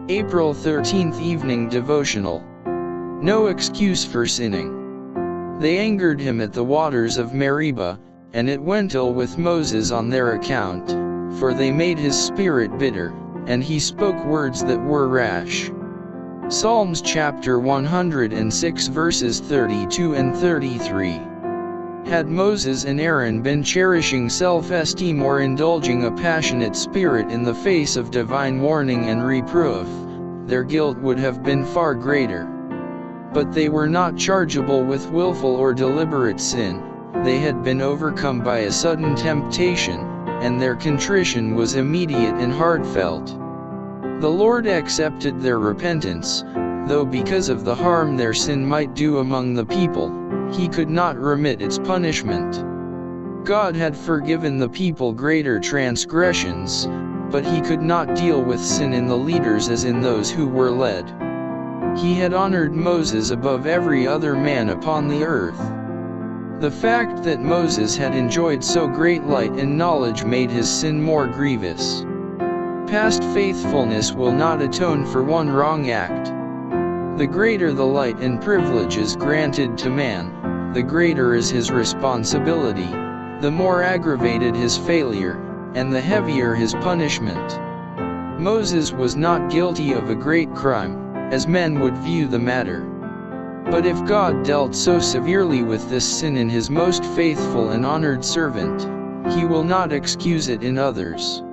April 13th Evening Devotional. No excuse for sinning. They angered him at the waters of Meribah, and it went ill with Moses on their account, for they made his spirit bitter, and he spoke words that were rash. Psalms chapter 106 verses 32 and 33. Had Moses and Aaron been cherishing self-esteem or indulging a passionate spirit in the face of divine warning and reproof, their guilt would have been far greater. But they were not chargeable with willful or deliberate sin. They had been overcome by a sudden temptation, and their contrition was immediate and heartfelt. The Lord accepted their repentance, though because of the harm their sin might do among the people, He could not remit its punishment. God had forgiven the people greater transgressions, but He could not deal with sin in the leaders as in those who were led. He had honored Moses above every other man upon the earth. The fact that Moses had enjoyed so great light and knowledge made his sin more grievous. Past faithfulness will not atone for one wrong act. The greater the light and privileges granted to man, the greater is his responsibility, the more aggravated his failure, and the heavier his punishment. Moses was not guilty of a great crime, as men would view the matter. But if God dealt so severely with this sin in His most faithful and honored servant, He will not excuse it in others.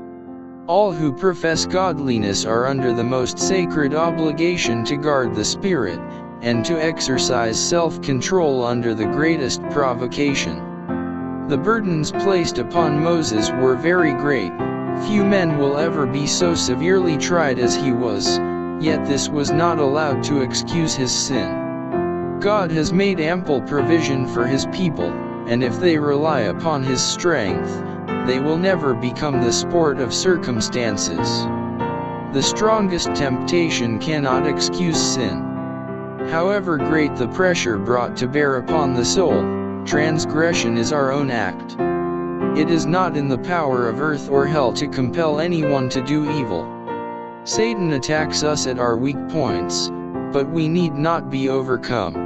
All who profess godliness are under the most sacred obligation to guard the spirit, and to exercise self-control under the greatest provocation. The burdens placed upon Moses were very great. Few men will ever be so severely tried as he was, yet this was not allowed to excuse his sin. God has made ample provision for His people, and if they rely upon His strength, they will never become the sport of circumstances. The strongest temptation cannot excuse sin. However great the pressure brought to bear upon the soul, transgression is our own act. It is not in the power of earth or hell to compel anyone to do evil. Satan attacks us at our weak points, but we need not be overcome.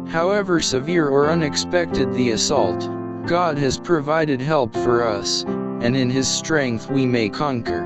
However severe or unexpected the assault, God has provided help for us, and in His strength we may conquer.